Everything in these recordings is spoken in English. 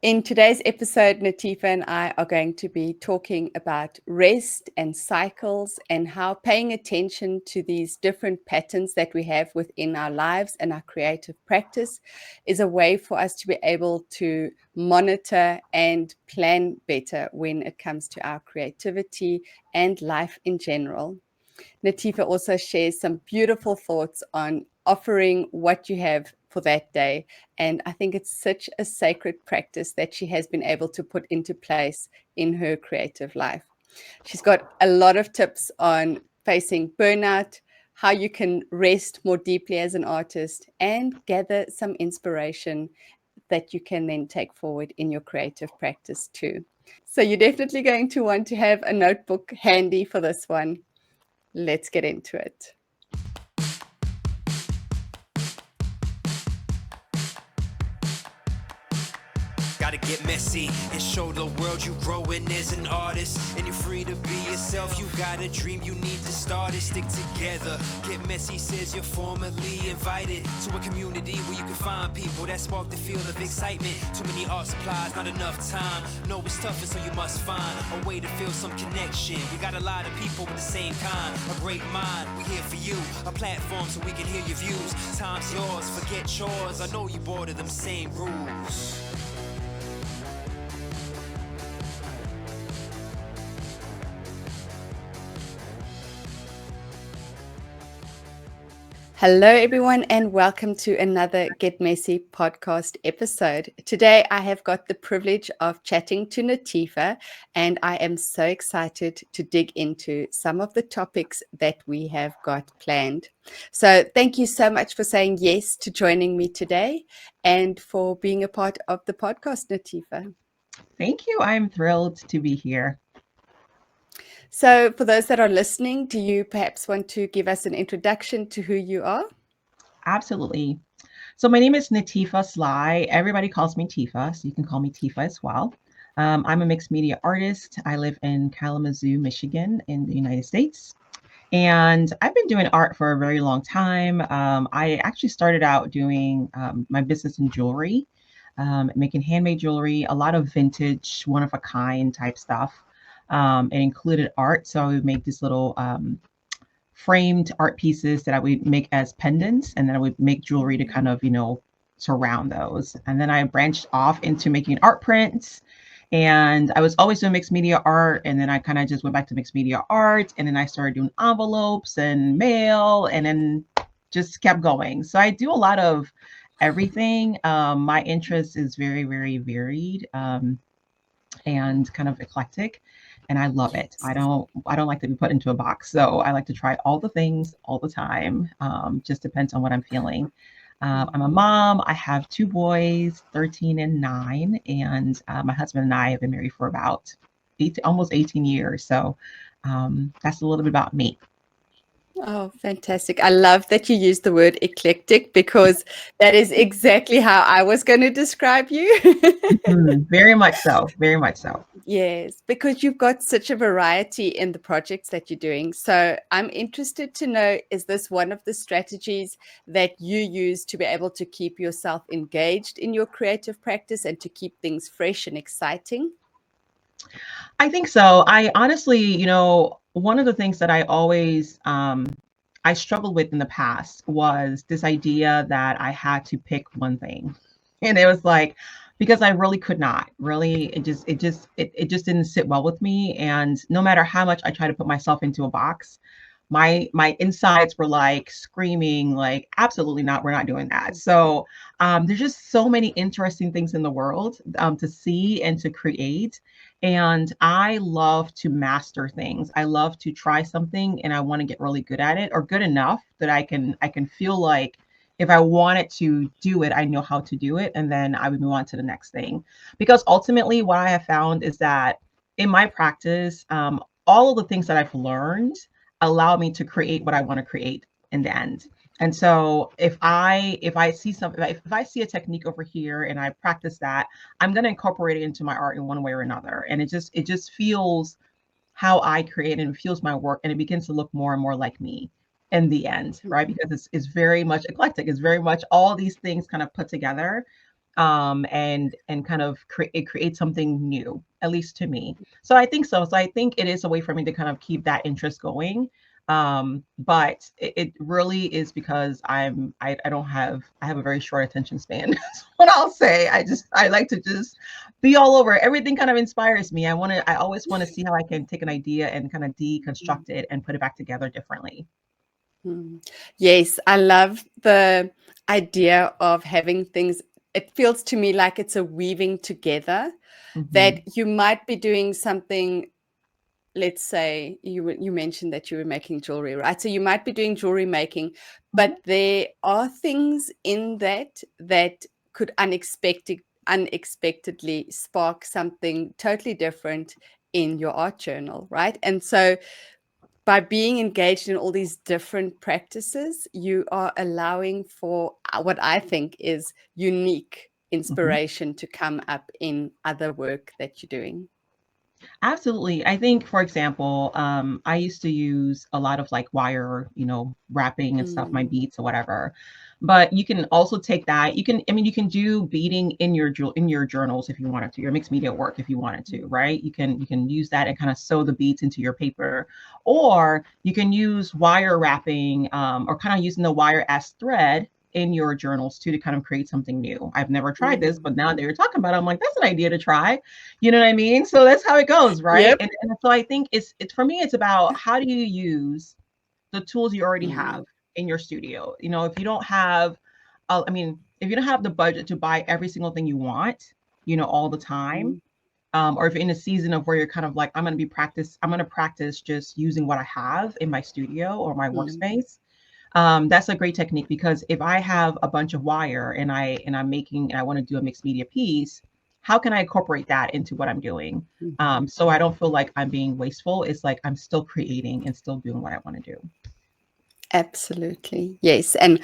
In today's episode, Nathifa and I are going to be talking about rest and cycles and how paying attention to these different patterns that we have within our lives and our creative practice is a way for us to be able to monitor and plan better when it comes to our creativity and life in general. Nathifa also shares some beautiful thoughts on offering what you have for that day. And I think it's such a sacred practice that she has been able to put into place in her creative life. She's got a lot of tips on facing burnout, how you can rest more deeply as an artist, and gather some inspiration that you can then take forward in your creative practice too. So you're definitely going to want to have a notebook handy for this one. Let's get into it. Gotta get messy and show the world you growing as an artist. And you're free to be yourself. You got a dream, you need to start it. Stick together. Get messy says you're formally invited to a community where you can find people that spark the feel of excitement. Too many art supplies, not enough time. No, it's tougher, so you must find a way to feel some connection. We got a lot of people with the same kind, a great mind. We here for you, a platform so we can hear your views. Time's yours, forget chores. I know you bored of them same rules. Hello, everyone, and welcome to another Get Messy podcast episode. Today, I have got the privilege of chatting to Nathifa, and I am so excited to dig into some of the topics that we have got planned. So, thank you so much for saying yes to joining me today and for being a part of the podcast, Nathifa. Thank you. I'm thrilled to be here. So, for those that are listening, do you perhaps want to give us an introduction to who you are? Absolutely. So my name is Nathifa Sligh. Everybody calls me Tifa, so you can call me Tifa as well. I'm a mixed media artist. I live in Kalamazoo, Michigan, in the United States. And I've been doing art for a very long time. I actually started out doing my business in jewelry, making handmade jewelry, a lot of vintage, one of a kind type stuff. It included art. So I would make these little framed art pieces that I would make as pendants, and then I would make jewelry to kind of, surround those. And then I branched off into making art prints. And I was always doing mixed media art. And then I kind of just went back to mixed media art. And then I started doing envelopes and mail, and then just kept going. So I do a lot of everything. My interest is very, very varied, and kind of eclectic, and I love it. I don't like to be put into a box, so I like to try all the things all the time. Just depends on what I'm feeling. I'm a mom. I have two boys, 13 and 9, and my husband and I have been married for about almost 18 years. So that's a little bit about me. Oh, fantastic. I love that you use the word eclectic because that is exactly how I was going to describe you. Very much so. Very much so. Yes, because you've got such a variety in the projects that you're doing. So I'm interested to know, is this one of the strategies that you use to be able to keep yourself engaged in your creative practice and to keep things fresh and exciting? I think so. I honestly, one of the things that I always I struggled with in the past was this idea that I had to pick one thing. And it was like, because I really could not. Really, it just didn't sit well with me. And no matter how much I try to put myself into a box, my insides were like screaming, like, absolutely not, we're not doing that. So there's just so many interesting things in the world to see and to create. And I love to master things. I love to try something, and I want to get really good at it, or good enough that I can feel like if I wanted to do it, I know how to do it, and then I would move on to the next thing. Because ultimately, what I have found is that in my practice, all of the things that I've learned allow me to create what I want to create in the end. And so if I see something, if I see a technique over here and I practice that, I'm going to incorporate it into my art in one way or another. And it just feels how I create, and it feels my work, and it begins to look more and more like me in the end, right? Because it's very much eclectic. It's very much all these things kind of put together. and kind of create something new, at least to me. So I think so. So I think it is a way for me to kind of keep that interest going. But it really is because I don't have I have a very short attention span. That's what I'll say. I like to just be all over. Everything kind of inspires me. I always want to see how I can take an idea and kind of deconstruct it and put it back together differently. Yes, I love the idea of having things. It feels to me like it's a weaving together, Hmm. that you might be doing something. Let's say you mentioned that you were making jewelry, right? So you might be doing jewelry making, Hmm. but there are things in that could unexpectedly spark something totally different in your art journal, right? And so by being engaged in all these different practices, you are allowing for what I think is unique Hmm. inspiration to come up in other work that you're doing. Absolutely. I think, for example, I used to use a lot of like wire, wrapping and stuff, my Mm, beads or whatever. But you can also take that. You can do beading in in your journals if you wanted to, your mixed media work if you wanted to, right? You can use that and kind of sew the beads into your paper, or you can use wire wrapping, or kind of using the wire as thread in your journals too to kind of create something new. I've never tried this, mm. but now that you're talking about it, I'm like, that's an idea to try. You know what I mean? So that's how it goes, right? Yep. And so I think it's for me, it's about how do you use the tools you already Mm, have in your studio. If you don't have, if you don't have the budget to buy every single thing you want, all the time, mm, or if you're in a season of where you're kind of like, I'm going to practice just using what I have in my studio or my mm, workspace. That's a great technique because if I have a bunch of wire and I want to do a mixed media piece, how can I incorporate that into what I'm doing? mhm. So I don't feel like I'm being wasteful. It's like I'm still creating and still doing what I want to do. Absolutely. Yes. And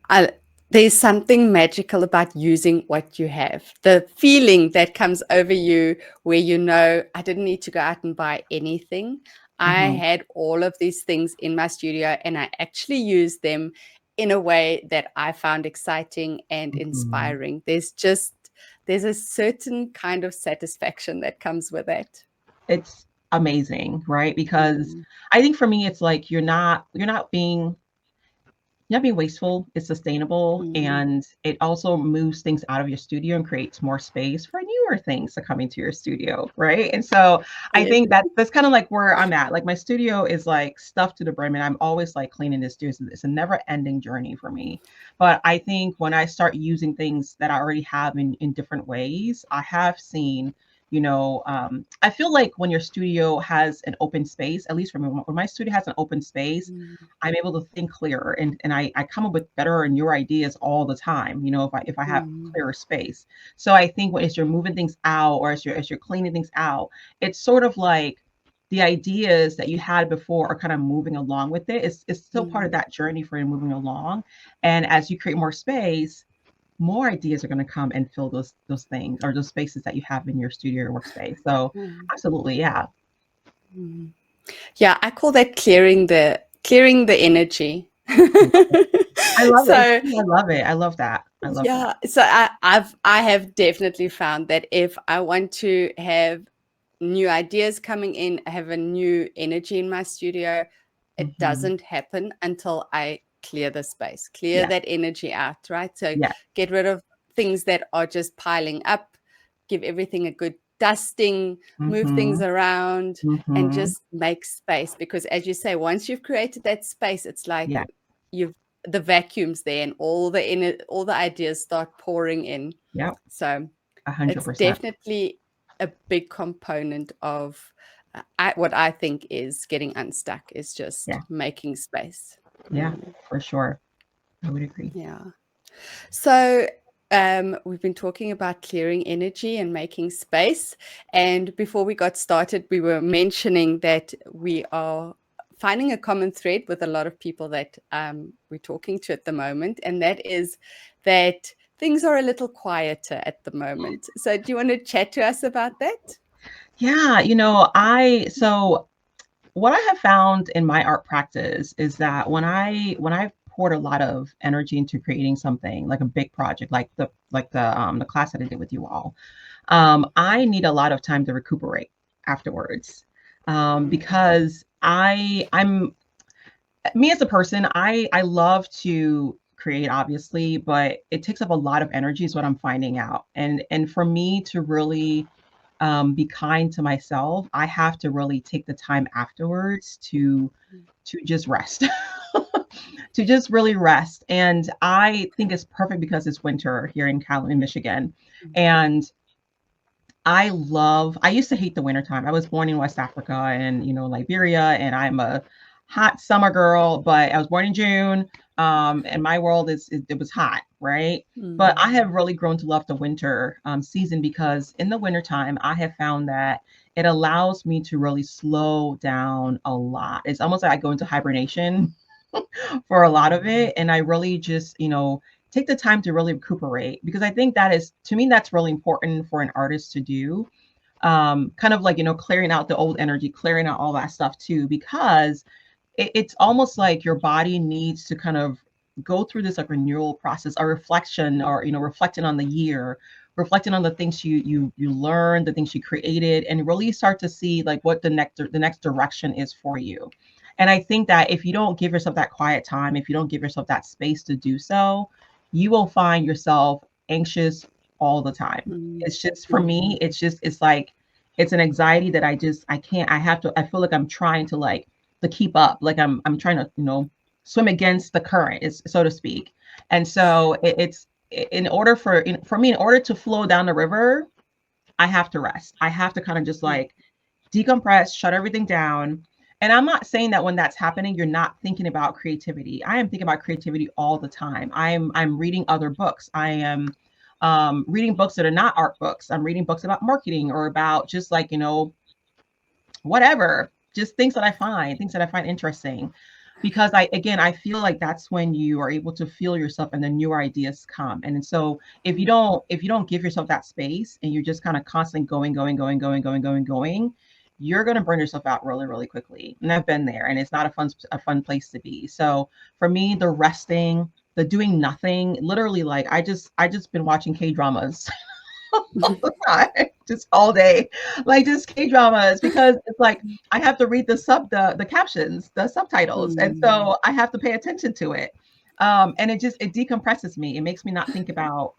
I, there's something magical about using what you have. The feeling that comes over you where you know, I didn't need to go out and buy anything. I Hmm. had all of these things in my studio and I actually used them in a way that I found exciting and Hmm. inspiring. There's a certain kind of satisfaction that comes with that. It's amazing, right? Because Mm, I think for me, it's like you're not being wasteful. It's sustainable, mm, and it also moves things out of your studio and creates more space for newer things to come into your studio, right? And so I yes. think that's kind of like where I'm at. Like my studio is like stuffed to the brim, and I'm always like cleaning this studio. It's a never-ending journey for me. But I think when I start using things that I already have in different ways, I have seen. I feel like when your studio has an open space, at least for me, when my studio has an open space, Mm, I'm able to think clearer and I come up with better and newer ideas all the time, if I have mm, clearer space. So I think as you're moving things out or as you're cleaning things out, it's sort of like the ideas that you had before are kind of moving along with it. It's still part of mm, that journey for you moving along. And as you create more space, more ideas are going to come and fill those things or those spaces that you have in your studio or workspace. So mm, absolutely, yeah. mm. Yeah, I call that clearing the energy. I love it. It's So true. I love it. I love that. I love that. yeah, so I have definitely found that if I want to have new ideas coming in, I have a new energy in my studio, it Hmm. doesn't happen until I clear the space, clear Yes. that energy out, right? So Yes. get rid of things that are just piling up, give everything a good dusting, move things Mhm. around, and Mhm. just make space. Because as you say, once you've created that space, it's like Yeah. you've the vacuums there and all the ideas start pouring in. Yep. So it's 100%. definitely a big component of what I think is getting unstuck is just Yeah. making space. Yeah, Mm, for sure. I would agree. yeah. So we've been talking about clearing energy and making space. And before we got started, we were mentioning that we are finding a common thread with a lot of people that we're talking to at the moment. And that is that things are a little quieter at the moment. So do you want to chat to us about that? Yeah, what I have found in my art practice is that when I poured a lot of energy into creating something like a big project, like the class that I did with you all. I need a lot of time to recuperate afterwards, because I'm me as a person. I love to create, obviously, but it takes up a lot of energy, is what I'm finding out. And for me to really be kind to myself, I have to really take the time afterwards to just rest, to just really rest. And I think it's perfect because it's winter here in Michigan, and I used to hate the wintertime. I was born in West Africa and, Liberia, and I'm a hot summer girl, but I was born in June. And my world it was hot, right? But I have really grown to love the winter season, because in the wintertime, I have found that it allows me to really slow down a lot. It's almost like I go into hibernation for a lot of it. And I really just, take the time to really recuperate, because I think that is, to me, that's really important for an artist to do. Kind of like, clearing out the old energy, clearing out all that stuff too, because it's almost like your body needs to kind of go through this like renewal process, a reflection, or, reflecting on the year, reflecting on the things you learned, the things you created, and really start to see like what the next direction is for you. And I think that if you don't give yourself that quiet time, if you don't give yourself that space to do so, you will find yourself anxious all the time. Mm, It's just, for mm, me, it's like, it's an anxiety that I can't, I feel like I'm trying to like to keep up, like I'm trying to, swim against the current, is so to speak. And so it's in order for me, in order to flow down the river, I have to rest. I have to kind of just mm, like decompress, shut everything down. And I'm not saying that when that's happening, you're not thinking about creativity. I am thinking about creativity all the time. I'm reading other books. I am reading books that are not art books. I'm reading books about marketing, or about just like, whatever, just things that I find interesting. Because I feel like that's when you are able to feel yourself and the newer ideas come. And so if you don't give yourself that space, and you're just kind of constantly going, you're going to burn yourself out really, really quickly. And I've been there, and it's not a fun place to be. So for me, the resting, the doing nothing, literally, like I just been watching K-dramas all the time, just all day, like just K-dramas, because it's like I have to read the captions, the subtitles, and mm, so I have to pay attention to it. And it decompresses me. It makes me not think about,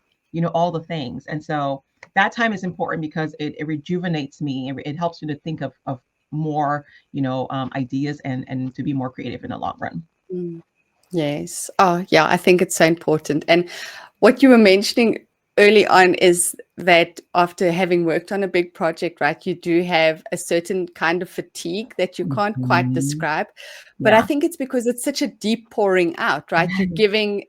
all the things. And so that time is important, because it rejuvenates me. It helps me to think of more, ideas, and to be more creative in the long run. mm. Yes. Oh, yeah, I think it's so important. And what you were mentioning early on is that after having worked on a big project, right, you do have a certain kind of fatigue that you can't quite Mhm. describe. But I Yeah. think it's because it's such a deep pouring out, right? You're giving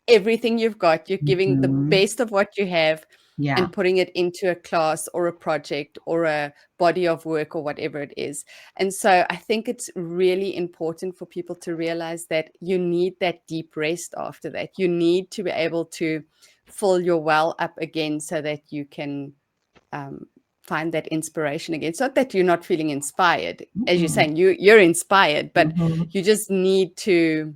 everything you've got, you're giving the Mhm. best of what you have Yeah. and putting it into a class or a project or a body of work or whatever it is. And so I think it's really important for people to realize that you need that deep rest after that. You need to be able to fill your well up again so that you can um, find that inspiration again. It's not that you're not feeling inspired. As you're Mhm. saying, you're inspired, but Mhm. you just need to,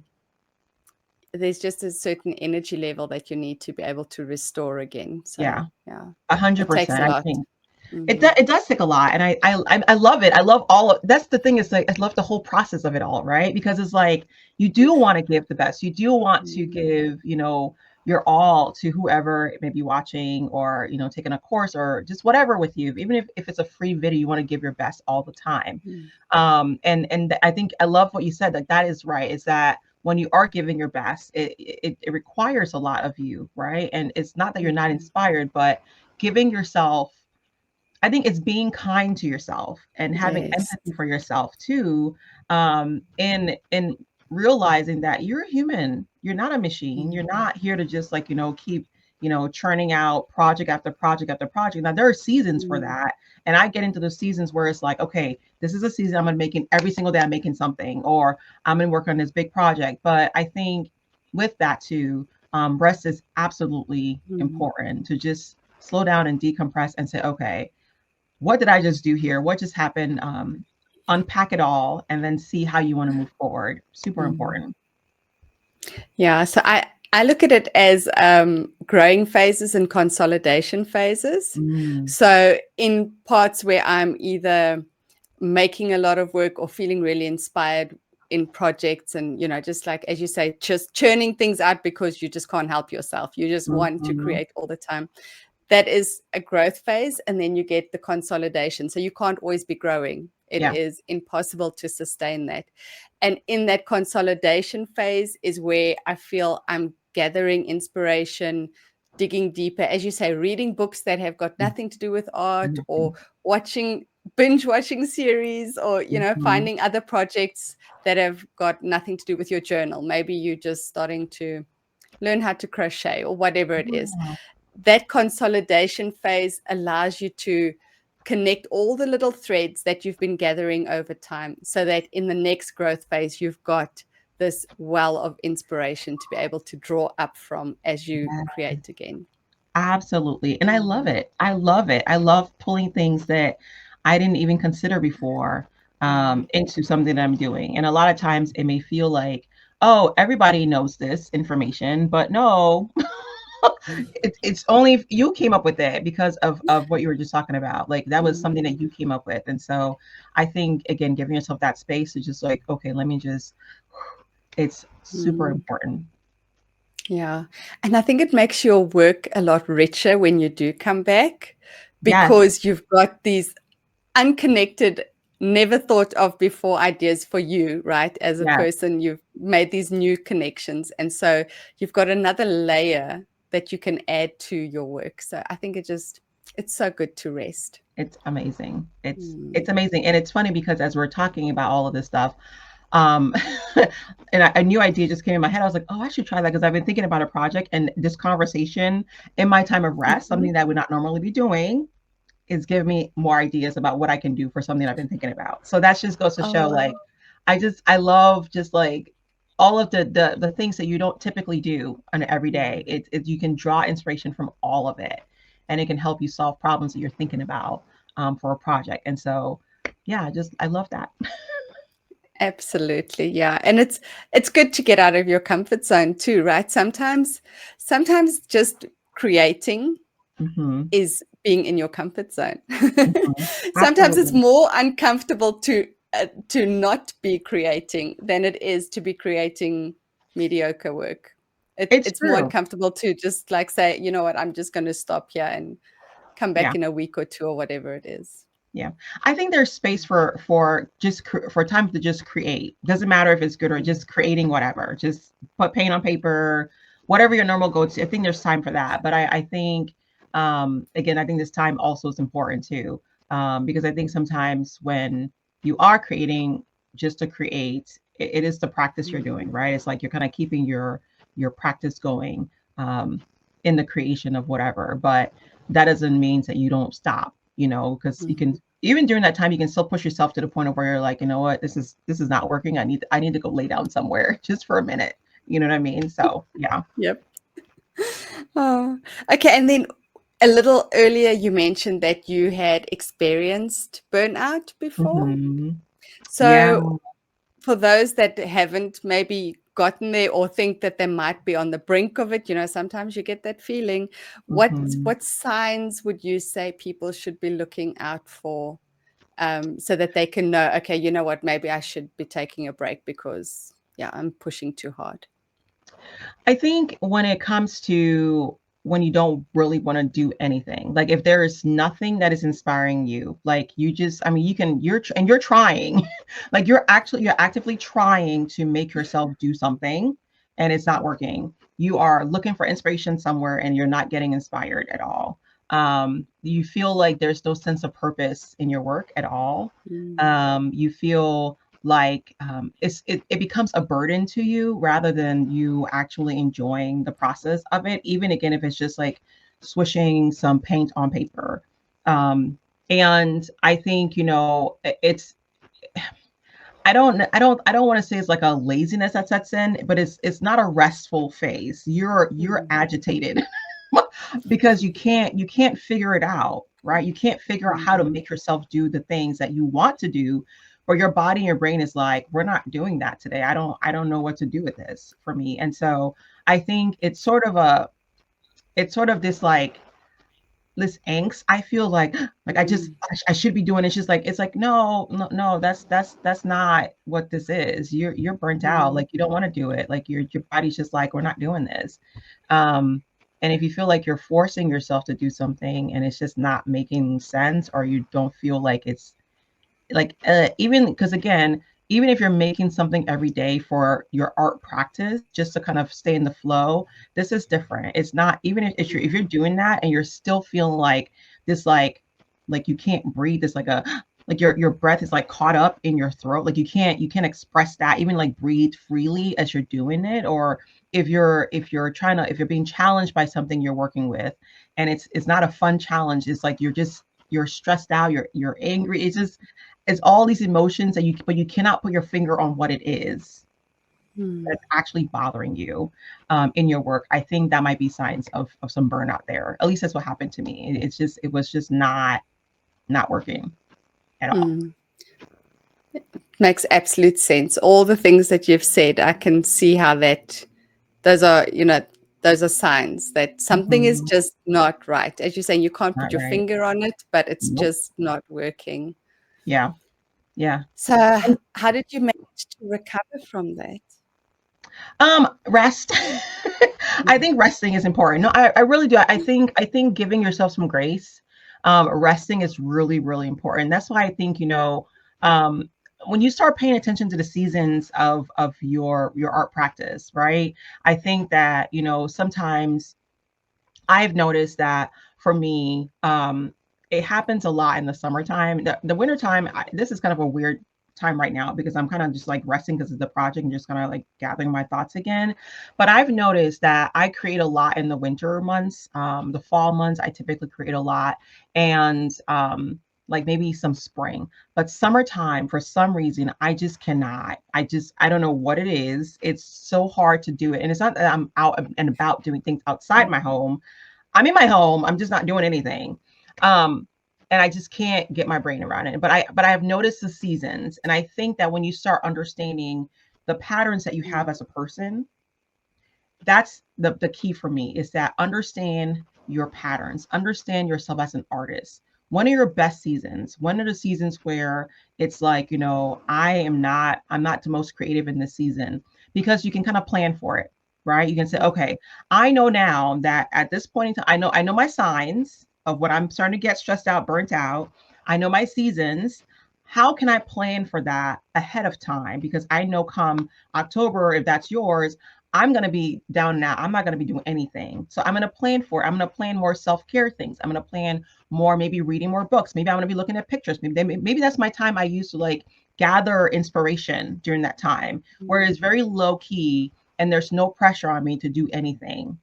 there's just a certain energy level that you need to be able to restore again. So Yeah. yeah, A hundred it takes percent. a I lot. think Mm, it does take a lot, and I love it. I love all of that's the thing, is like I love the whole process of it all, right? Because it's like you do want to give the best. You do want to mm, give, your all to whoever may be watching, or taking a course, or just whatever with you. Even if it's a free video, you want to give your best all the time. mm, And I think I love what you said. Like, that is right. Is that when you are giving your best, it requires a lot of you, right? And it's not that you're not mm. inspired, but giving yourself, I think it's being kind to yourself and having Yes. empathy for yourself too. And realizing that you're a human. You're not a machine. You're Mm, not here to just like, keep, churning out project after project after project. Now there are seasons for mm, that. And I get into the seasons where it's like, okay, this is a season I'm gonna making every single day I'm making something, or I'm gonna work on this big project. But I think with that too, rest is absolutely mm, important, to just slow down and decompress and say, okay, what did I just do here? What just happened? Unpack it all, and then see how you want to move forward. Super mm. important. Yeah, so I look at it as growing phases and consolidation phases. Mm, So in parts where I'm either making a lot of work or feeling really inspired in projects, and just like as you say, just churning things out because you just can't help yourself, you just want to mhm. create all the time. That is a growth phase, and then you get the consolidation. So you can't always be growing. It Yeah, is impossible to sustain that. And in that consolidation phase is where I feel I'm gathering inspiration, digging deeper, as you say, reading books that have got mm, nothing to do with art, or nothing. watching binge watching series, or Mhm. finding other projects that have got nothing to do with your journal. Maybe you're just starting to learn how to crochet or whatever it is. Yeah, That consolidation phase allows you to connect all the little threads that you've been gathering over time, so that in the next growth phase, you've got this well of inspiration to be able to draw up from as you yeah, create again. absolutely. And I love Mm, it. I love it. I love pulling things that I didn't even consider before mm, into something that I'm doing. And a lot of times it may feel like, oh, everybody knows this information, but no, it's only if you came up with it because of what you were just talking about. Like that was something that mm, you came up with. And so I think again, giving yourself that space to just like, okay, let me just, it's super mm. important. Yeah. And I think it makes your work a lot richer when you do come back, Yes, because you've got these unconnected, never thought of before ideas for you, right? As a yes, person, you've made these new connections. And so you've got another layer that you can add to your work. So I think it's so good to rest. it's amazing. It's Mm. amazing. And it's funny because as we're talking about all of this stuff, um and a new idea just came in my head. I was like, oh, I should try that because I've been thinking about a project and this conversation in my time of rest, Mhm. something that I would not normally be doing, is giving me more ideas about what I can do for something I've been thinking about. So that just goes to show Oh, like I love just like all of the things that you don't typically do on an everyday. mm. You can draw inspiration from all of it, and it can help you solve problems that you're thinking about for a project. And so, yeah, just I love that. Absolutely. Yeah. And it's good to get out of your comfort zone too, right? Sometimes just creating Hmm. is being in your comfort zone. Hmm. Sometimes it's Absolutely, more uncomfortable to not be creating than it is to be creating mediocre work. it's It's more true. uncomfortable to just like say, you know what, I'm just going to stop here and come Yeah. back in a week or two or whatever it is. Yeah. I think there's space for just for time to just create. Doesn't matter if it's good or Mm, just creating whatever. Just put paint on paper, whatever your normal go to. I think there's time for that. But I think again, I think this time also is important too. Because I think sometimes when you are creating just to create, it is the practice you're doing, mm, right? It's like you're kind of keeping your practice going um in the creation of whatever. But that doesn't mean that you don't stop, because you can mhm. even during that time you can still push yourself to the point of where you're like, you know what, this is not working. I need to go lay down somewhere just for a minute. You know what I mean? So yeah. Yep. Oh, okay. And then a little earlier, you mentioned that you had experienced burnout before. Hmm. Yeah. So, for those that haven't maybe gotten there or think that they might be on the brink of it, sometimes you get that feeling. Hmm. What signs would you say people should be looking out for, so that they can know, okay, you know what, maybe I should be taking a break because, yeah, I'm pushing too hard. I think when it comes to when you don't really want to do anything, like if there is nothing that is inspiring you, like you just, I mean, and you're trying, like you're actively trying to make yourself do something and it's not working. You are looking for inspiration somewhere and you're not getting inspired at all. You feel like there's no sense of purpose in your work at all. Mm, You feel like it becomes a burden to you rather than you actually enjoying the process of it, even again if it's just like swishing some paint on paper. And I think it's I don't want to say it's like a laziness that sets in, but it's not a restful phase. You're mm, agitated because you can't figure it out, right? You can't figure out how to mm, make yourself do the things that you want to do, But your body and your brain is like, we're not doing that today. I don't know what to do with this for me. And so I think it's sort of this like this angst. I feel like I should be doing it. It's just like it's like no, that's not what this is. You're burnt out. Mm. Like you don't want to do it. Like your body's just like we're not doing this. Um, and if you feel like you're forcing yourself to do something and it's just not making sense, or you don't feel like it's like even because again, even if you're making something every day for your art practice just to kind of stay in the flow, this is different. It's not even if you're doing that and you're still feeling like this like you can't breathe, this like a like your breath is like caught up in your throat, like you can't express that, even like breathe freely as you're doing it. Or if you're being challenged by something you're working with and it's not a fun challenge, it's like you're stressed out, you're angry. It's all these emotions that but you cannot put your finger on what it is Mm. that's actually bothering you in your work. I think that might be signs of some burnout there. At least that's what happened to me. It was just not working at all. Mm. Makes absolute sense. All the things that you've said, I can see how that those are, those are signs that something is Mhm. just not right. As you're saying, you can't put Not your right. finger on it, but it's Nope. just not working. Yeah. Yeah. So, how did you manage to recover from that? Rest. I Mm. think resting is important. No, I really do. I think giving yourself some grace, resting is really, really important. That's why I think, um, when you start paying attention to the seasons of your art practice, right? I think that, sometimes I've noticed that for me, it happens a lot in the summertime. The wintertime, this is kind of a weird time right now because I'm kind of just like resting because of the project and just kind of like gathering my thoughts again. But I've noticed that I create a lot in the winter months. The fall months, I typically create a lot. And like maybe some spring. But summertime, for some reason, I just cannot. I don't know what it is. It's so hard to do it. And it's not that I'm out and about doing things outside my home. I'm in my home. I'm just not doing anything. Um, and I just can't get my brain around it. But I have noticed the seasons, and I think that when you start understanding the patterns that you have as a person, that's the key for me is that understand your patterns, understand yourself as an artist. When are your best seasons? When are the seasons where it's like, I'm not the most creative in this season? Because you can kind of plan for it, right? You can say, okay, I know now that at this point in time, I know my signs of when I'm starting to get stressed out, burnt out. I know my seasons. How can I plan for that ahead of time? Because I know come October, if that's yours, I'm going to be down now. I'm not going to be doing anything. So I'm going to plan for it. I'm going to plan more self-care things. I'm going to plan more, maybe reading more books. Maybe I'm going to be looking at pictures. Maybe that's my time I use to like gather inspiration during that time where it's very low key and there's no pressure on me to do anything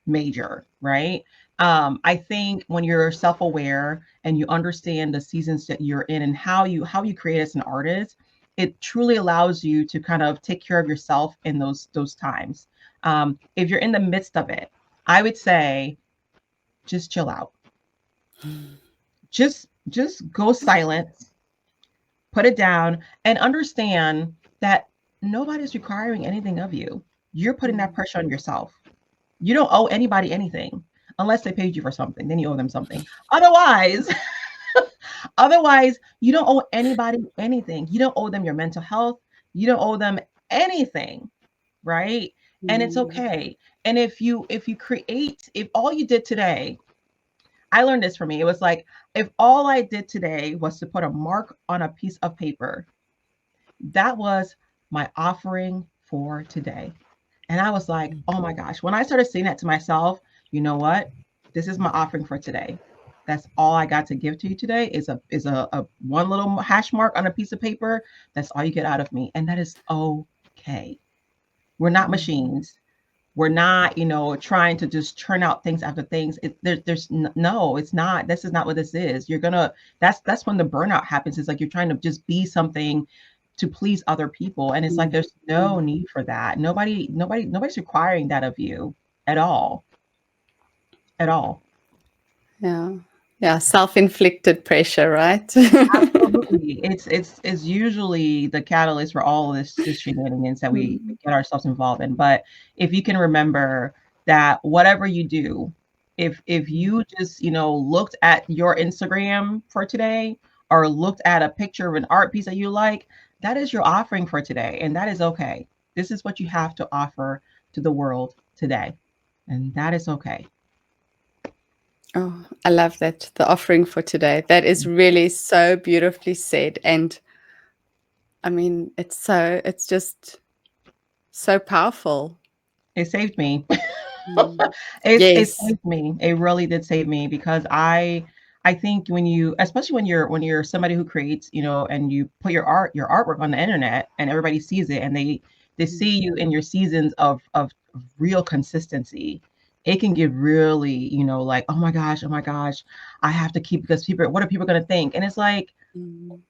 major, right? I think when you're self-aware and you understand the seasons that you're in and how you create as an artist, it truly allows you to kind of take care of yourself in those times. If you're in the midst of it, I would say just chill out. Just go silent, put it down, and understand that nobody's requiring anything of you. You're putting that pressure on yourself. You don't owe anybody anything unless they paid you for something. Then you owe them something. Otherwise, otherwise you don't owe anybody anything. You don't owe them your mental health. You don't owe them anything, right? And it's Mm. okay. And if all you did today, I learned this for me. It was like if all I did today was to put a mark on a piece of paper, that was my offering for today. And I was like, oh my gosh. When I started saying that to myself, you know what? This is my offering for today. That's all I got to give to you today is a one little hash mark on a piece of paper. That's all you get out of me. And that is okay. We're not machines. We're not, trying to just churn out things after things. No, it's not. This is not what this is. That's when the burnout happens. It's like you're trying to just be something to please other people. And it's like, there's no need for that. Nobody's requiring that of you at all, at all. Yeah. Yeah, self-inflicted pressure, right? Absolutely. It's usually the catalyst for all of this shenanigans that we Mm, get ourselves involved in. But if you can remember that whatever you do, if you just, looked at your Instagram for today or looked at a picture of an art piece that you like, that is your offering for today. And that is okay. This is what you have to offer to the world today. And that is okay. oh, I love that. The offering for today. That is really so beautifully said. And I mean, it's just so powerful. It saved me. Mm. It Yes. saved me. It really did save me because I think when you, especially when you're somebody who creates, and you put your artwork on the internet and everybody sees it and they Mm, see you in your seasons of real consistency, it can get really, like, oh my gosh, I have to keep, because people, what are people going to think? And it's like, mm,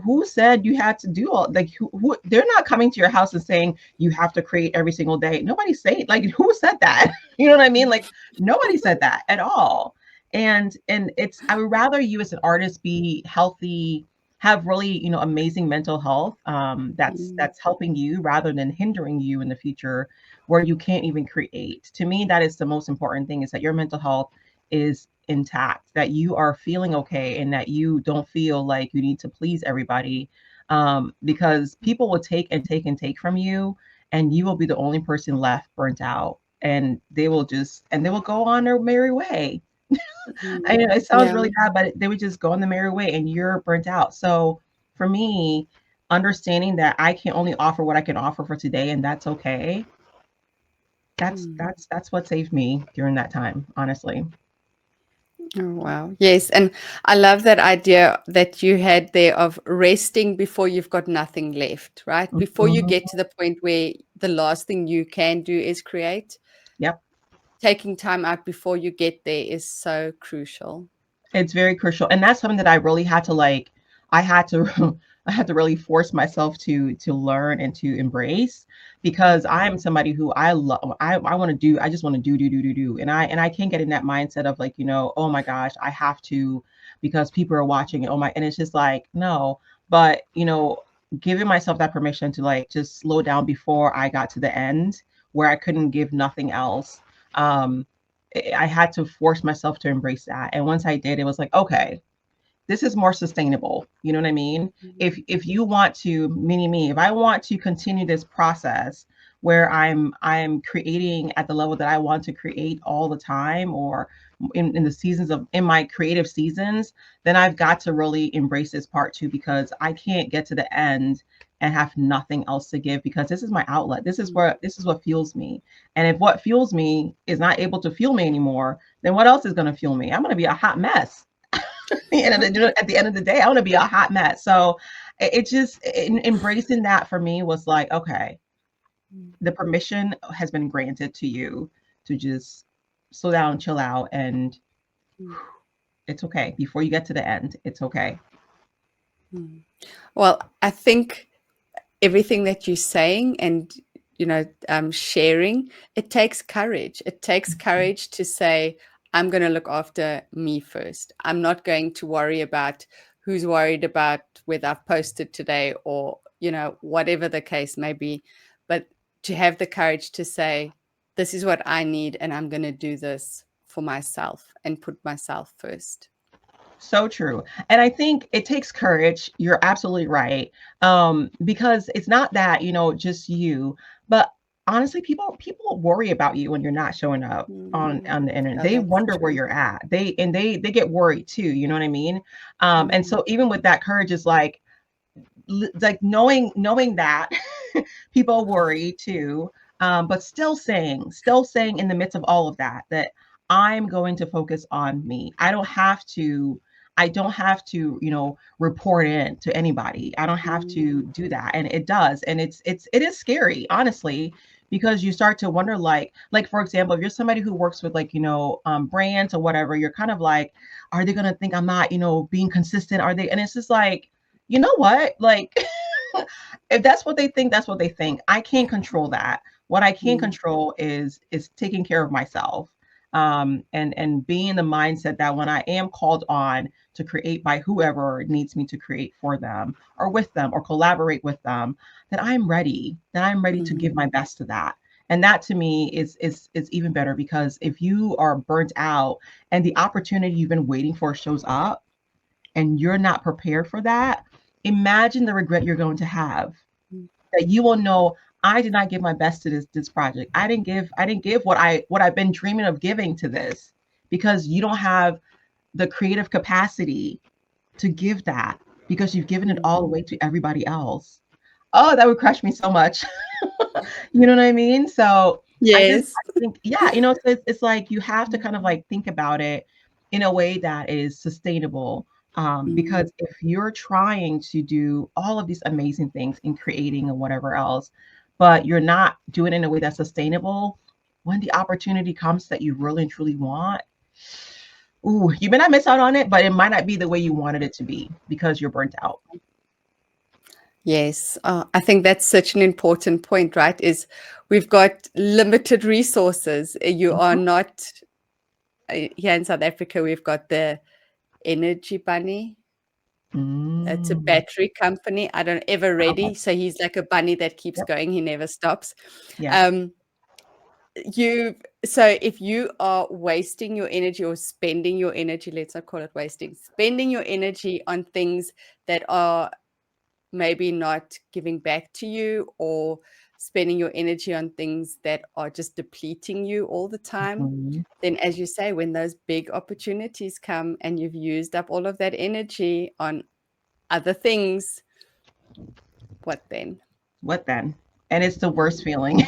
who said you had to do all, like, who, they're not coming to your house and saying you have to create every single day. Nobody's saying, like, who said that? You know what I mean? Like, nobody said that at all. And it's, I would rather you as an artist be healthy, have really, amazing mental health, mm, that's helping you rather than hindering you in the future where you can't even create. To me, that is the most important thing, is that your mental health is intact, that you are feeling okay, and that you don't feel like you need to please everybody, because people will take and take and take from you, and you will be the only person left burnt out, and they will go on their merry way. I mm. know it sounds Yeah. really bad, but they would just go on the merry way and you're burnt out. So for me, understanding that I can only offer what I can offer for today, and that's okay. That's Mm. that's that's what saved me during that time, honestly. Oh, wow. Yes. And I love that idea that you had there of resting before you've got nothing left, right? Before you Mhm. get to the point where the last thing you can do is create, Yep. taking time out before you get there is so crucial. It's very crucial, and that's something that I really had to, like, I had to I had to really force myself to learn and to embrace, because I'm somebody who I love, I want to do, I just want to do, and I can't get in that mindset of, like, oh my gosh, I have to, because people are watching it. Oh my, and it's just like, no. But giving myself that permission to, like, just slow down before I got to the end where I couldn't give nothing else. Um, I had to force myself to embrace that. And once I did, it was like, okay, this is more sustainable. You know what I mean? Mhm. If you want to, mini me, if I want to continue this process where I'm creating at the level that I want to create all the time, or in the seasons of, in my creative seasons, then I've got to really embrace this part too, because I can't get to the end and have nothing else to give, because this is my outlet. This is what fuels me. And if what fuels me is not able to fuel me anymore, then what else is going to fuel me? I'm going to be a hot mess. And at the end of the day, I want to be a hot mess. So it just, embracing that for me was like, okay, the permission has been granted to you to just slow down, chill out, and Mhm. it's okay. Before you get to the end, it's okay. Mhm. Well, I think everything that you're saying and sharing, it takes courage. It takes courage to say, I'm going to look after me first. I'm not going to worry about who's worried about whether I've posted today, or whatever the case may be, but to have the courage to say, this is what I need, and I'm going to do this for myself and put myself first. So true. And I think it takes courage. You're absolutely right. Because it's not that, just you, but honestly, people worry about you when you're not showing up on the internet. Yeah, They that's wonder where true. you're at. They get worried too, you know what I mean? And Mm, so even with that courage is like, like knowing that people worry too, but still saying in the midst of all of that, that I'm going to focus on me. I don't have to report in to anybody. I don't have mm, to do that. And it does, and it is scary, honestly, because you start to wonder, like for example, if you're somebody who works with, like, brands or whatever, you're kind of like, are they going to think I'm not, being consistent? Are they? And it's just like, you know what? Like, if that's what they think, that's what they think. I can't control that. What I can mm, control is taking care of myself. and being in the mindset that when I am called on to create by whoever needs me to create for them or with them or collaborate with them, that I'm ready, that I'm ready to give my best to that. And that to me is even better, because if you are burnt out and the opportunity you've been waiting for shows up and you're not prepared for that, imagine the regret you're going to have, that you will know, I did not give my best to this project. I didn't give what I've been dreaming of giving to this, because you don't have the creative capacity to give that, because you've given it all away to everybody else. Oh, that would crush me so much. You know what I mean? So Yes. I think, yeah, it's like you have to kind of like think about it in a way that is sustainable. Mm, Because if you're trying to do all of these amazing things in creating and whatever else, but you're not doing it in a way that's sustainable, when the opportunity comes that you really and truly want, ooh, you may not miss out on it, but it might not be the way you wanted it to be because you're burnt out. yes. I think that's such an important point, right? Is we've got limited resources. You are Mhm. not here in South Africa. We've got the Energy Bunny. It's a Mm. battery company. I don't ever Oh, ready. So he's like a bunny that keeps yep. going. He never stops. Yes. Um, you so if you are wasting your energy or spending your energy, let's not call it wasting, spending your energy on things that are maybe not giving back to you, or spending your energy on things that are just depleting you all the time, Mhm. then as you say, when those big opportunities come and you've used up all of that energy on other things, what then? What then? And it's the worst feeling.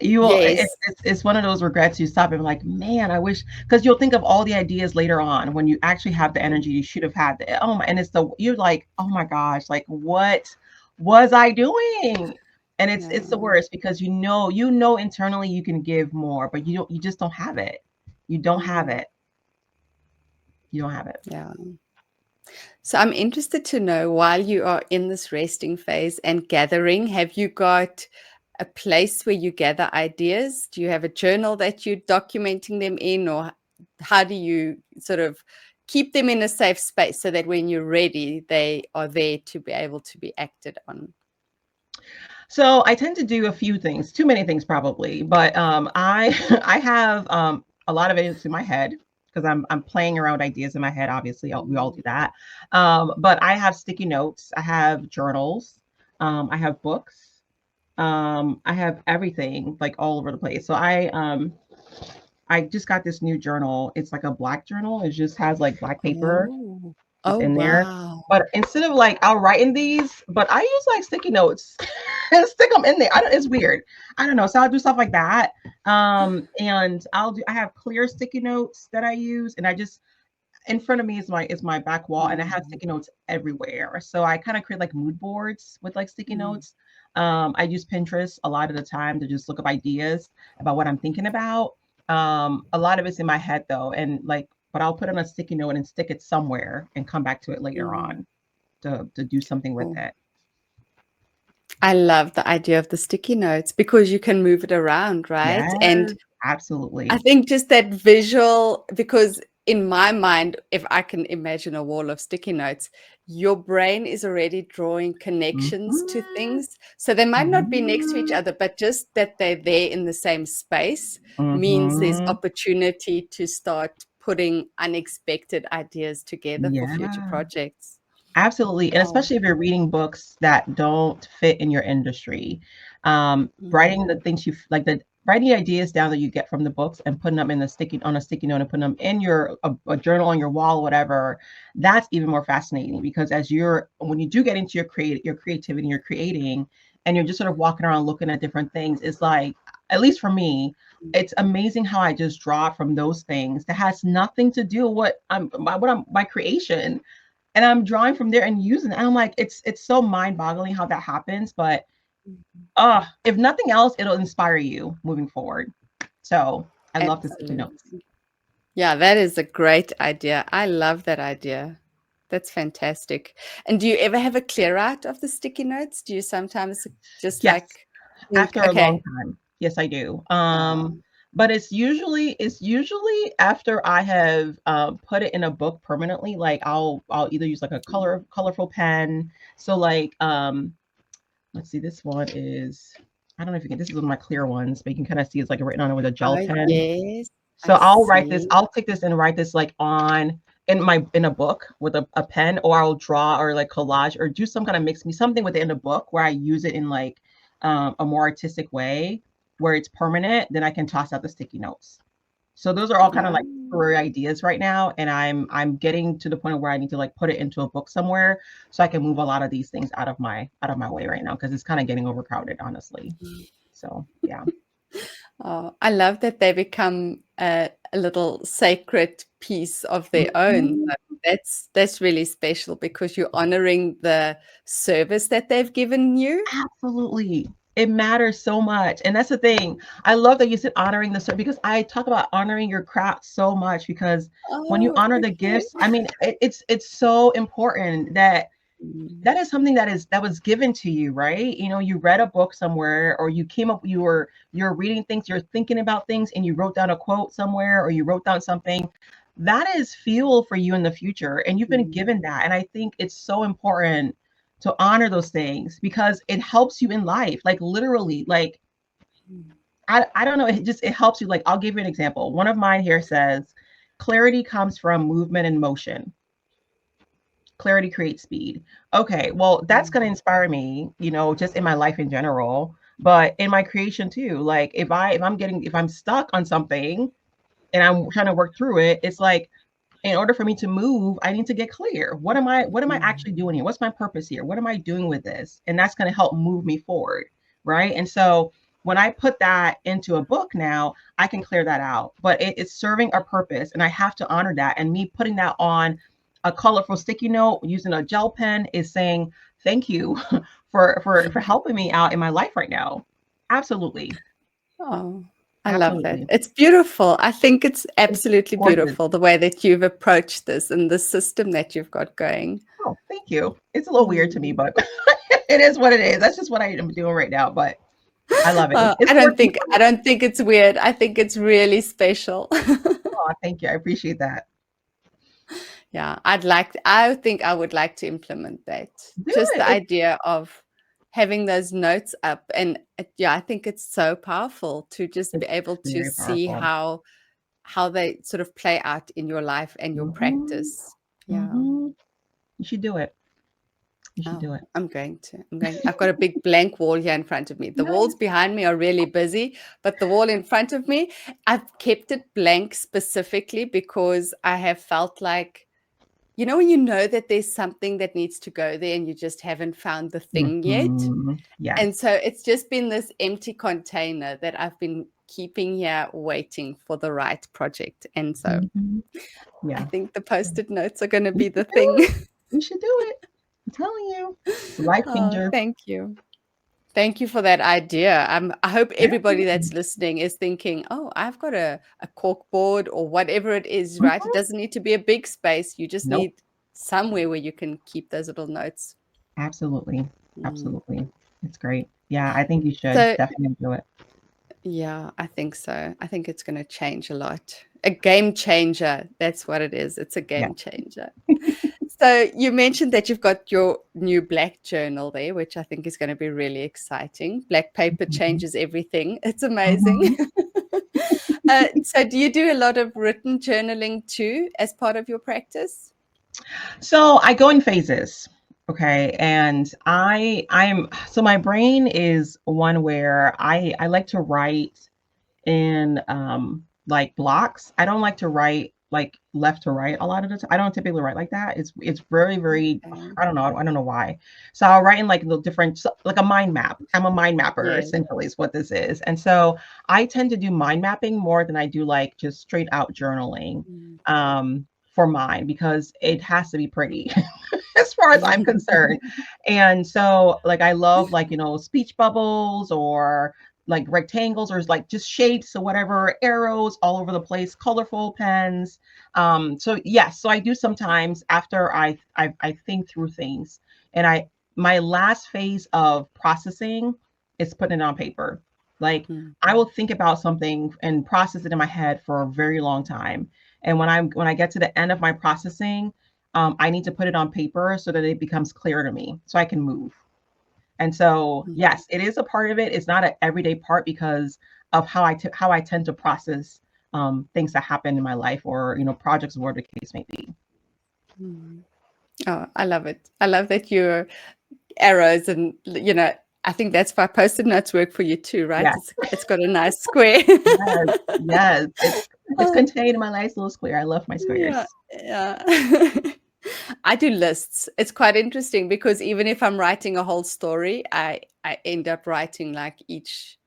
You will, Yes. it's one of those regrets. You stop and like, man, I wish, because you'll think of all the ideas later on when you actually have the energy you should have had. Oh my, and you're like, oh my gosh, like what was I doing? And it's the Yeah. worst, because you know internally you can give more, but you just don't have it. You don't have Mm, it. You don't have it. yeah. So I'm interested to know, while you are in this resting phase and gathering, have you got a place where you gather ideas? Do you have a journal that you're documenting them in, or how do you sort of keep them in a safe space so that when you're ready, they are there to be able to be acted on? So I tend to do a few things, too many things probably, but I I have a lot of it in my head, because I'm playing around ideas in my head. Obviously, we all Mm, do that. But I have sticky notes. I have journals. I have books. I have everything like all over the place. So I just got this new journal. It's like a black journal. It just has like black paper oh, just oh, in there. wow. But instead of like I'll write in these, but I use like sticky notes and stick them in there. I don't. It's weird. I don't know. So I'll do stuff like that. And I have clear sticky notes that I use, and I just in front of me is my back wall, and I have Mm, sticky notes everywhere. So I kind of create like mood boards with like sticky mm, notes. I use Pinterest a lot of the time to just look up ideas about what I'm thinking about. A lot of it's in my head though, and like, but I'll put on a sticky note and stick it somewhere and come back to it later mm. on to do something with Oh, it. I love the idea of the sticky notes because you can move it around, right? Yes, And I absolutely. think just that visual, because in my mind, if I can imagine a wall of sticky notes, your brain is already drawing connections to Mhm, things. So they might not be next to each mhm, other, but just that they're there in the same space means there's mhm. opportunity to start putting unexpected ideas together for future Yeah. projects. Absolutely, and Oh, especially if you're reading books that don't fit in your industry, writing mm, the things like the writing the ideas down that you get from the books and putting them in the sticky on a sticky note and putting them in a journal on your wall, whatever. That's even more fascinating, because when you do get into your creativity, you're creating, and you're just sort of walking around looking at different things. It's like, at least for me, it's amazing how I just draw from those things that has nothing to do with my creation, and I'm drawing from there and using it. And I'm like, it's so mind-boggling how that happens. But mm, if nothing else, it'll inspire you moving forward. So I love the sticky notes. absolutely. Yeah, that is a great idea. I love that idea. That's fantastic. And do you ever have a clear out of the sticky notes? Do you sometimes just Yes, like think, after a long okay, time. Yes, I do. yeah, but it's usually after I have put it in a book permanently. Like I'll either use like a colorful pen. So like let's see, this one is, I don't know if you can, this is one of my clear ones, but you can kind of see it's like written on it with a gel Oh, pen. yes, So I I'll write this, see. I'll take this and write this like on in a book with a pen, or I'll draw or like collage or do some kind of mix me something with it in a book where I use it in like a more artistic way where it's permanent, then I can toss out the sticky notes. So those are all kind of like Oh. temporary ideas right now, and I'm getting to the point where I need to like put it into a book somewhere so I can move a lot of these things out of my way right now because it's kind of getting overcrowded, honestly. So yeah. Oh, I love that they become a little sacred piece of their own. Mhm. So that's really special because you're honoring the service that they've given you. Absolutely. It matters so much. And that's the thing. I love that you said honoring the service because I talk about honoring your craft so much because when you Oh, honor the okay. gifts, I mean, it's so important that Mm, that is something that was given to you, right? You read a book somewhere, or you came up, you're reading things, you're thinking about things, and you wrote down a quote somewhere, or you wrote down something that is fuel for you in the future, and you've been mm, given that. And I think it's so important to honor those things because it helps you in life, like literally. Like mm, I don't know, it helps you. Like I'll give you an example. One of mine here says clarity comes from movement and motion. Clarity creates speed. Okay, well, that's mm, going to inspire me, just in my life in general, but in my creation too. Like if I'm stuck on something and I'm trying to work through it, it's like in order for me to move, I need to get clear. What am I mm, actually doing here? What's my purpose here? What am I doing with this? And that's going to help move me forward, right? And so when I put that into a book now, I can clear that out. But it's serving a purpose, and I have to honor that. And me putting that on a colorful sticky note using a gel pen is saying thank you for mm. helping me out in my life right now. Absolutely, Oh, I love that. absolutely. It's beautiful. I think it's It's absolutely gorgeous. beautiful the way that you've approached this and the system that you've got going. Oh, thank you. It's a little weird to me, Mm. but it is what it is. That's just what I am doing right now, but I love it. It's I don't working think for I me. don't think it's weird. I think it's really special. Oh, thank you. I appreciate that. Yeah, I think I would like to implement that. Do Just it. the idea of having those notes up and yeah, I think it's so powerful to just be It's able to very see powerful. how they sort of play out in your life and your Hmm. practice. Yeah. Hmm. You should do it. You should do Oh, it. I'm going to. I've got a big blank wall here in front of me. The walls Nice. behind me are really busy, but the wall in front of me, I've kept it blank specifically because I have felt like, when you know that there's something that needs to go there and you just haven't found the thing yet. And Yes. so it's just been this empty container that I've been keeping here waiting for the right project. And so Hmm. I Yeah. think the post-it notes are going to You be should the do thing. it. You should do it. I'm telling you. It's a life Oh, changer. thank you. Thank you for that idea. I hope everybody that's Absolutely. listening is thinking, oh, I've got a cork board or whatever it is, right? It Mhm. doesn't need to be a big space. You just Nope. need somewhere where you can keep those little notes. Absolutely. Mm. Absolutely. It's great. Yeah, I think you should So, definitely do it. yeah, I think so. I think it's going to change a lot. A game changer. That's what it is. It's a Yeah. game changer. So you mentioned that you've got your new black journal there, which I think is going to be really exciting. Black paper Mhm. changes everything. It's amazing. Mhm. So do you do a lot of written journaling too as part of your practice? So I go in phases. Okay. And I'm so my brain is one where I like to write in like blocks. I don't like to write like left to right a lot of the time. I don't typically write like that. It's very, very, Okay. I don't know. I don't know why. So I'll write in like the different, like a mind map. I'm a mind mapper, Yes. essentially, is what this is. And so I tend to do mind mapping more than I do like just straight out journaling Mm. for mine because it has to be pretty as far as I'm concerned. And so like I love like, speech bubbles or like rectangles or like just shapes or whatever, arrows all over the place, colorful pens. So yes, so I do sometimes after I think through things, and I my last phase of processing is putting it on paper. Like Mm. I will think about something and process it in my head for a very long time. And when I get to the end of my processing, I need to put it on paper so that it becomes clear to me so I can move. And so, Mm. yes, it is a part of it. It's not an everyday part because of how I tend to process things that happen in my life, or projects, or whatever the case may be. Mm. Oh, I love it. I love that you're arrows and, I think that's why Post-it notes work for you too, right? Yeah, It's got a nice square. yes, yes. It's Oh, contained in my nice little square. I love my yeah, squares. yeah. I do lists. It's quite interesting because even if I'm writing a whole story, I end up writing like each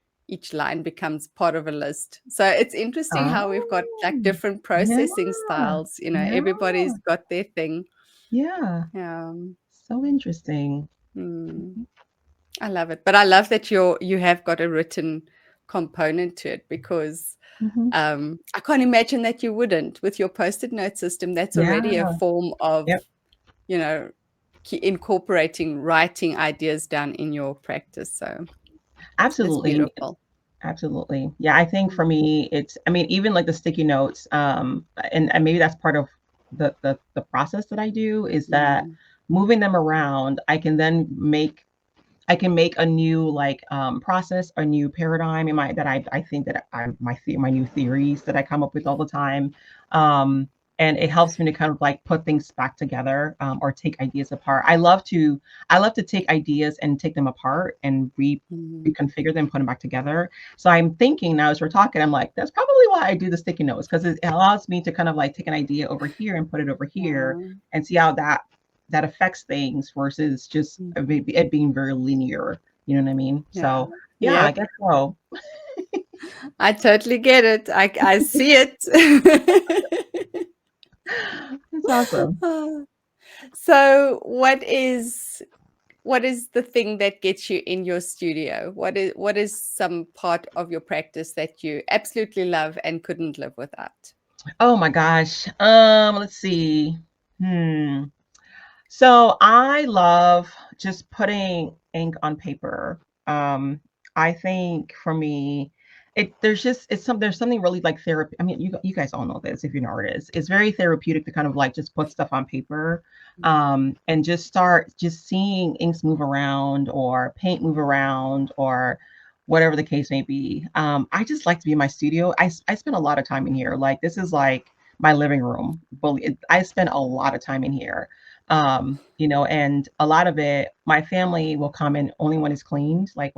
line becomes part of a list. So it's interesting how we've got like Oh, different yeah, processing styles. yeah, Everybody's got their thing. yeah. Yeah. So interesting. Mm. I love it. But I love that you have got a written component to it because Hmm. I can't imagine that you wouldn't with your post-it note system. That's Yeah. already a form of, Yep. you know, incorporating writing ideas down in your practice. So it's Absolutely. beautiful. Absolutely. Yeah, I think for Mm. me, I mean, even like the sticky notes, and maybe that's part of the process that I do, is that Mm. moving them around, I can make a new like process, a new paradigm in my that I think that my new theories that I come up with all the time. Um, and it helps me to kind of like put things back together, or take ideas apart. I love to take ideas and take them apart and Mm. reconfigure them, put them back together. So I'm thinking now as we're talking, I'm like, that's probably why I do the sticky notes, because it allows me to kind of like take an idea over here and put it over here Yeah. and see how that affects things versus just Mhm. it being very linear. You know what I mean? Yeah. So yeah, I Yep. guess so. I totally get it. I see it. That's awesome. So what is the thing that gets you in your studio? What is some part of your practice that you absolutely love and couldn't live without? Oh my gosh. Let's see. Hmm. So I love just putting ink on paper. I think for me, there's something really like therapy. I mean, you guys all know this if you're an artist. It's very therapeutic to kind of like just put stuff on paper, and just start just seeing inks move around or paint move around or whatever the case may be. I just like to be in my studio. I spend a lot of time in here. Like this is like my living room. But I spend a lot of time in here, and a lot of it, my family will come in only when it's cleaned. Like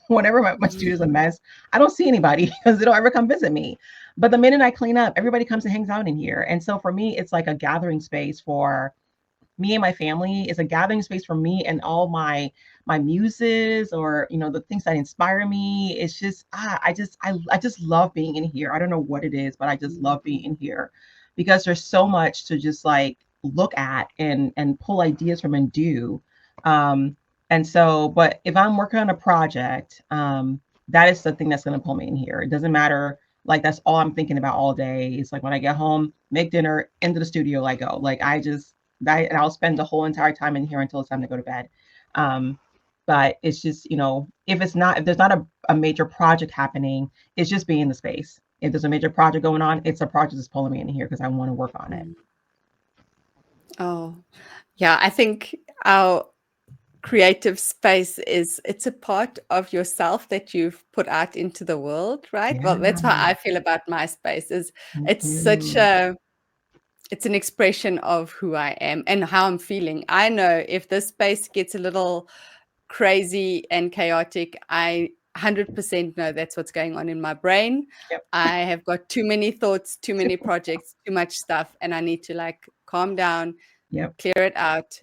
whenever my studio's a mess, I don't see anybody because they don't ever come visit me. But the minute I clean up, everybody comes and hangs out in here. And so for me, it's like a gathering space for me and my family. It's a gathering space for me and all my muses, or the things that inspire me. It's just I just love being in here. I don't know what it is, but I just love being in here because there's so much to just like look at and pull ideas from and do. um and so, but if I'm working on a project, that is the thing that's going to pull me in here. It doesn't matter, like that's all I'm thinking about all day. It's like when I get home, make dinner, into the studio I go. Like and I'll spend the whole entire time in here until it's time to go to bed. Um, but it's just, if there's not a major project happening, it's just being in the space. If there's a major project going on, it's a project that's pulling me in here because I want to work on it. Mm. Oh, yeah, I think our creative space it's a part of yourself that you've put out into the world, right? Well, Yeah, that's how I feel about my space is me it's such too. a it's an expression of who I am and how I'm feeling. I know if this space gets a little crazy and chaotic, I 100% know that's what's going on in my brain. Yep, I have got too many thoughts, too many projects, too much stuff, and I need to like calm down, yep, clear it out,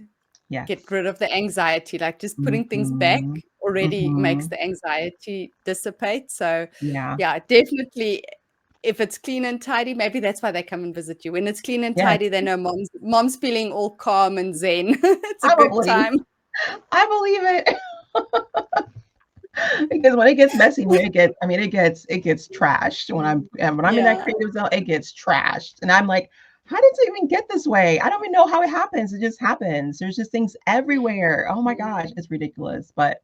get yes. rid of the anxiety. Like just putting things back Mm-hmm. already makes Mm-hmm. the anxiety dissipate. So, Yeah. yeah, definitely. If it's clean and tidy, maybe that's why they come and visit you. When it's clean and Yes. tidy, they know mom's feeling all calm and zen. It's a good Probably. time. I believe it. Because when it gets messy, it gets trashed. When I'm in that Yeah. creative zone, it gets trashed, and I'm like, how did it even get this way? I don't even know how it happens. It just happens. There's just things everywhere. Oh my gosh, Mm. it's ridiculous. But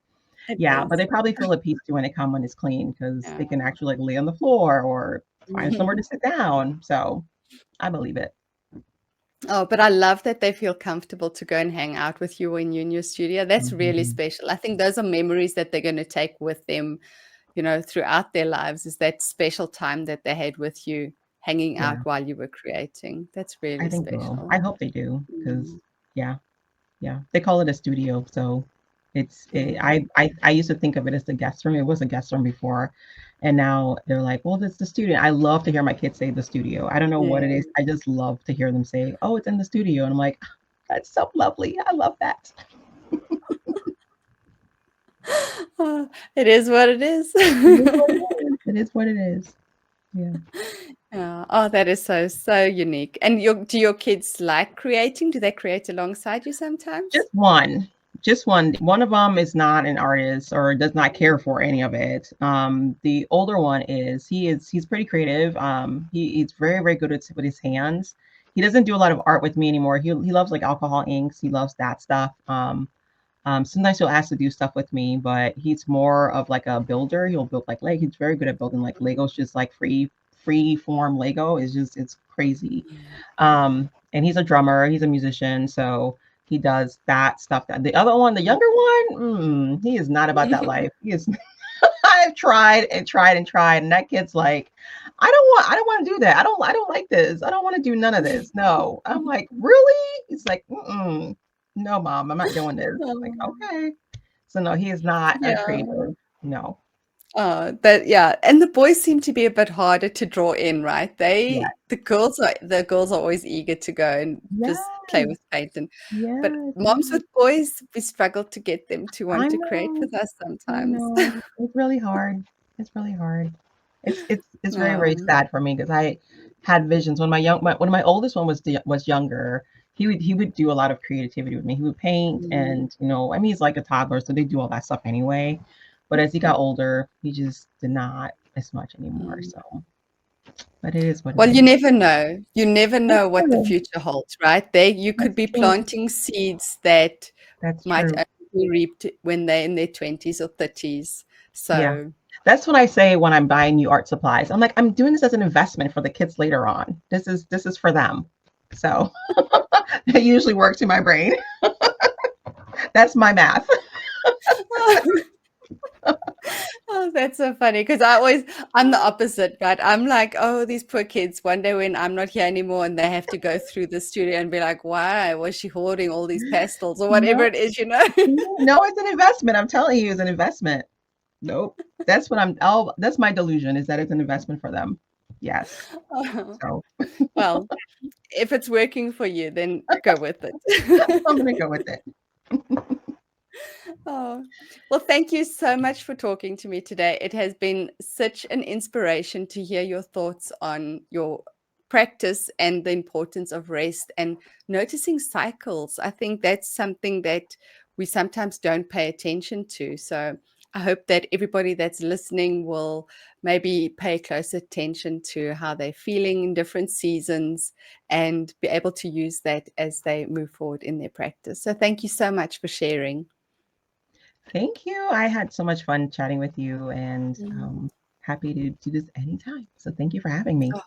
It Yeah, but is. they probably feel at peace too when they come when it's clean because Yeah. they can actually like lay on the floor or find somewhere to sit down. So I believe it. Oh, but I love that they feel comfortable to go and hang out with you when you're in your studio. That's really Mhm. special. I think those are memories that they're going to take with them, throughout their lives, is that special time that they had with you, hanging out Yeah, while you were creating. That's I really think they will. special. I hope they do because Mm, yeah, yeah, they call it a studio, so mm, I used to think of it as the guest room. It was a guest room before, and now they're like, well, it's the studio. I love to hear my kids say the studio. I don't know what it yeah. is. I just love to hear them say, oh, it's in the studio, and I'm like, that's so lovely. I love that. Oh, it is what it is. It is what it is. It is what it is. Yeah. Yeah. Oh, that is so, so unique. And do your kids like creating? Do they create alongside you sometimes? Just one. Just one. One of them is not an artist or does not care for any of it. The older one is. He's pretty creative. He's very, very good with his hands. He doesn't do a lot of art with me anymore. He loves like alcohol inks. He loves that stuff. Sometimes he'll ask to do stuff with me, but he's more of like a builder. He'll build like Lego. He's very good at building like Legos, just like free form Lego. It's crazy. And he's a drummer, he's a musician, so he does that stuff. That the other one, the younger one, he is not about that life. He is. I've tried and tried and tried, and that kid's like, I don't want to do that. I don't like this. I don't want to do none of this. No, I'm like, really? He's like, no, mom, I'm not doing this. Like, Oh, okay. So no, he is not a yeah. creative. No. Yeah, and the boys seem to be a bit harder to draw in, right? Yeah. The girls are always eager to go and just play Yes. with paint, but Yes. moms Yes. with boys, we struggle to get them to want I to create know. with us I sometimes. know. It's really hard. It's really hard. It's very, very Um, sad for me because I had visions when my oldest one was younger. He would do a lot of creativity with me. He would paint mm, and I mean he's like a toddler, so they do all that stuff anyway. But as he got older, he just did not as much anymore. mm. So, but it is what it Well, you is. never know. You never That's know what the true. future holds, right? You could That's be true. planting seeds that That's might true. only be reaped when they're in their 20s or 30s. Yeah. So, That's what I say when I'm buying new art supplies. I'm like, I'm doing this as an investment for the kids later on. This is for them. So it usually works in my brain. That's my math. oh, that's so funny because I'm the opposite, right? I'm like, oh, these poor kids. One day when I'm not here anymore and they have to go through the studio and be like, why was she hoarding all these pastels or whatever No, it is? no, it's an investment. I'm telling you, it's an investment. Nope. That's my delusion is that it's an investment for them. Yes. Oh, So well, if it's working for you, then go with it. I'm gonna go with it. Oh, well, thank you so much for talking to me today. It has been such an inspiration to hear your thoughts on your practice and the importance of rest and noticing cycles. I think that's something that we sometimes don't pay attention to. So I hope that everybody that's listening will maybe pay close attention to how they're feeling in different seasons and be able to use that as they move forward in their practice. So thank you so much for sharing. Thank you. I had so much fun chatting with you and Mm. happy to do this anytime. So thank you for having me. Oh,